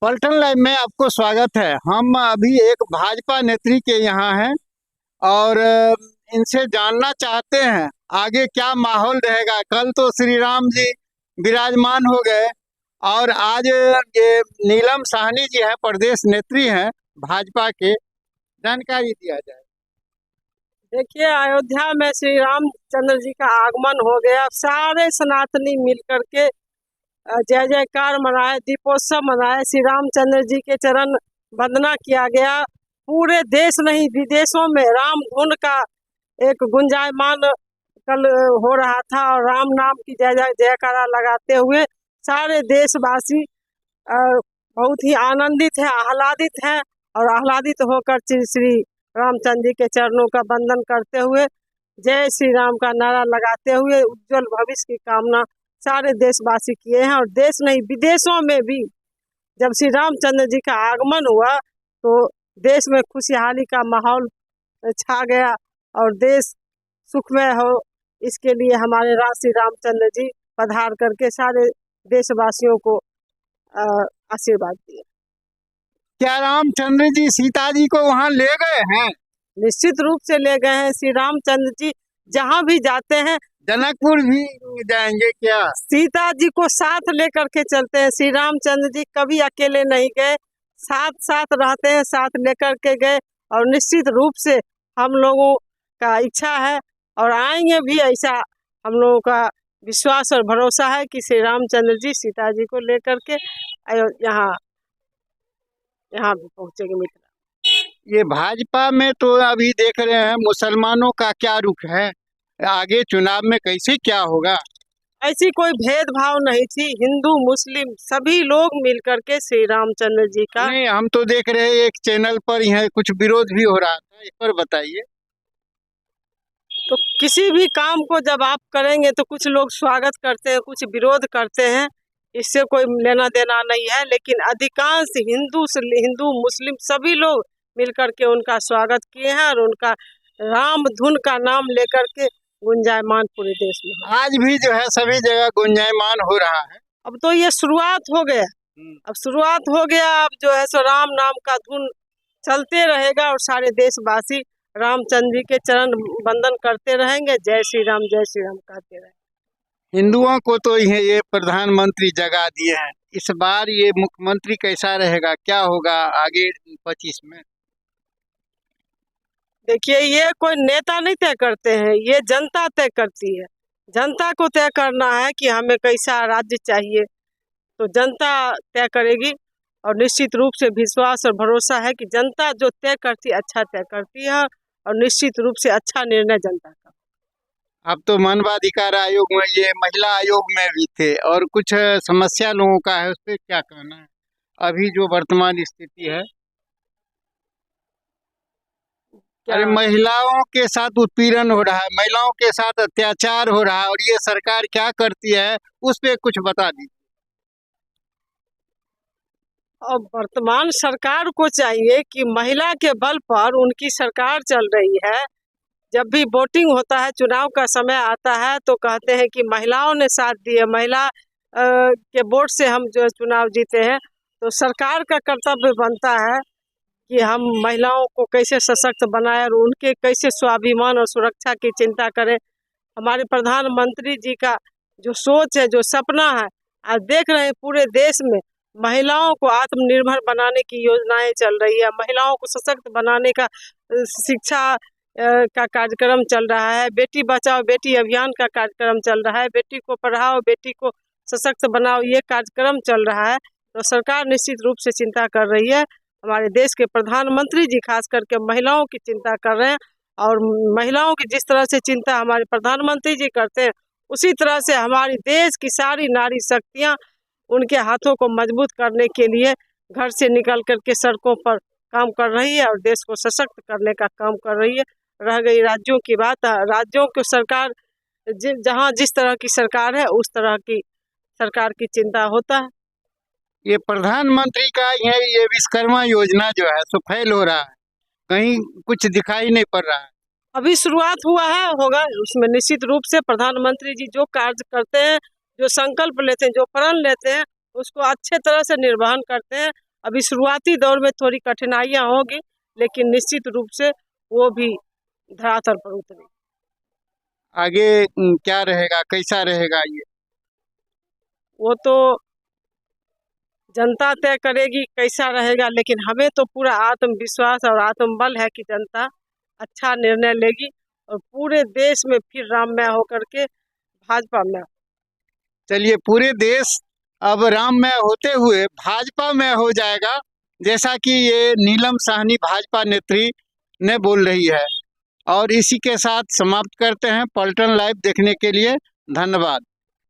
पलटन लाइव में आपको स्वागत है। हम अभी एक भाजपा नेत्री के यहाँ हैं और इनसे जानना चाहते हैं आगे क्या माहौल रहेगा। कल तो श्री राम जी विराजमान हो गए और आज ये नीलम साहनी जी हैं, प्रदेश नेत्री हैं भाजपा के। जानकारी दिया जाए। देखिए, अयोध्या में श्री रामचंद्र जी का आगमन हो गया। सारे सनातनी मिलकर के जय जयकार मनाए, दीपोत्सव मनाए, श्री रामचंद्र जी के चरण वंदना किया गया। पूरे देश नहीं विदेशों में राम धुन का एक गुंजायमान कल हो रहा था और राम नाम की जय जय जयकारा लगाते हुए सारे देशवासी बहुत ही आनंदित है, आह्लादित हैं और आह्लादित होकर श्री रामचंद्र जी के चरणों का वंदन करते हुए जय श्री राम का नारा लगाते हुए उज्जवल भविष्य की कामना सारे देशवासी किए हैं। और देश नहीं विदेशों में भी जब श्री रामचंद्र जी का आगमन हुआ तो देश में खुशहाली का माहौल छा गया और देश सुखमय हो, इसके लिए हमारे श्री रामचंद्र जी पधार करके सारे देशवासियों को आशीर्वाद दिए। क्या रामचंद्र जी सीता जी को वहाँ ले गए हैं? निश्चित रूप से ले गए हैं। श्री रामचंद्र जी जहाँ भी जाते हैं, जनकपुर भी जाएंगे क्या? सीता जी को साथ लेकर के चलते हैं। श्री रामचंद्र जी कभी अकेले नहीं गए, साथ साथ रहते हैं, साथ लेकर के गए। और निश्चित रूप से हम लोगों का इच्छा है और आएंगे भी, ऐसा हम लोगों का विश्वास और भरोसा है कि श्री रामचंद्र जी सीता जी को लेकर के यहाँ भी पहुँचेंगे मिथिला। ये भाजपा में तो अभी देख रहे हैं मुसलमानों का क्या रुख है, आगे चुनाव में कैसे क्या होगा? ऐसी कोई भेदभाव नहीं थी, हिंदू मुस्लिम सभी लोग मिलकर के श्री रामचंद्र जी का। नहीं, हम तो देख रहे हैं एक चैनल पर यह कुछ विरोध भी हो रहा था, इस पर बताइए। तो किसी भी काम को जब आप करेंगे तो कुछ लोग स्वागत करते हैं, कुछ विरोध करते हैं, इससे कोई लेना देना नहीं है। लेकिन अधिकांश हिंदू मुस्लिम सभी लोग मिलकर के उनका स्वागत किए हैं और उनका राम धुन का नाम लेकर के गुंजायमान पूरे देश में। आज भी जो है सभी जगह गुंजायमान हो रहा है। अब तो ये शुरुआत हो गया, अब शुरुआत हो गया। अब जो है सो राम नाम का धुन चलते रहेगा और सारे देशवासी रामचंद्र जी के चरण वंदन करते रहेंगे, जय श्री राम कहते रहेंगे। हिंदुओं को तो ये प्रधानमंत्री जगा दिए हैं। इस बार ये मुख्यमंत्री कैसा रहेगा, क्या होगा आगे 25 में? देखिए, ये कोई नेता नहीं तय करते हैं, ये जनता तय करती है। जनता को तय करना है कि हमें कैसा राज्य चाहिए, तो जनता तय करेगी। और निश्चित रूप से विश्वास और भरोसा है कि जनता जो तय करती है अच्छा तय करती है और निश्चित रूप से अच्छा निर्णय जनता का। अब तो मानवाधिकार आयोग में, ये महिला आयोग में भी थे और कुछ समस्या लोगों का है, उस पर क्या कहना है अभी जो वर्तमान स्थिति है? अरे महिलाओं के साथ उत्पीड़न हो रहा है, महिलाओं के साथ अत्याचार हो रहा है और ये सरकार क्या करती है उस पे कुछ बता दीजिए। अब वर्तमान सरकार को चाहिए कि महिला के बल पर उनकी सरकार चल रही है। जब भी वोटिंग होता है, चुनाव का समय आता है, तो कहते हैं कि महिलाओं ने साथ दिए, महिला के वोट से हम जो चुनाव जीते हैं। तो सरकार का कर्तव्य बनता है कि हम महिलाओं को कैसे सशक्त बनाए और उनके कैसे स्वाभिमान और सुरक्षा की चिंता करें। हमारे प्रधानमंत्री जी का जो सोच है, जो सपना है, आज देख रहे हैं पूरे देश में महिलाओं को आत्मनिर्भर बनाने की योजनाएं चल रही है, महिलाओं को सशक्त बनाने का शिक्षा का कार्यक्रम चल रहा है, बेटी बचाओ बेटी अभियान का कार्यक्रम चल रहा है, बेटी को पढ़ाओ बेटी को सशक्त बनाओ, ये कार्यक्रम चल रहा है। तो सरकार निश्चित रूप से चिंता कर रही है। हमारे देश के प्रधानमंत्री जी खास करके महिलाओं की चिंता कर रहे हैं और महिलाओं की जिस तरह से चिंता हमारे प्रधानमंत्री जी करते हैं, उसी तरह से हमारी देश की सारी नारी शक्तियाँ उनके हाथों को मजबूत करने के लिए घर से निकल करके सड़कों पर काम कर रही है और देश को सशक्त करने का काम कर रही है। रह गई राज्यों की बात, राज्यों की सरकार जहाँ जिस तरह की सरकार है उस तरह की सरकार की चिंता होता है। ये प्रधानमंत्री का ये विश्वकर्मा योजना जो है सो फेल हो रहा है, कहीं कुछ दिखाई नहीं पड़ रहा है। अभी शुरुआत हुआ है, होगा उसमें निश्चित रूप से प्रधानमंत्री जी जो कार्य करते हैं, जो संकल्प लेते हैं, जो प्रण लेते हैं, उसको अच्छे तरह से निर्वहन करते हैं अभी शुरुआती दौर में थोड़ी कठिनाइयां होगी, लेकिन निश्चित रूप से वो भी धरातल पर उतरेगी। आगे क्या रहेगा, कैसा रहेगा ये? वो तो जनता तय करेगी कैसा रहेगा, लेकिन हमें तो पूरा आत्मविश्वास और आत्मबल है कि जनता अच्छा निर्णय लेगी और पूरे देश में फिर राममय होकर के भाजपा में। चलिए, पूरे देश अब राममय होते हुए भाजपा में हो जाएगा, जैसा कि ये नीलम साहनी भाजपा नेत्री ने बोल रही है। और इसी के साथ समाप्त करते हैं। पलटन लाइव देखने के लिए धन्यवाद।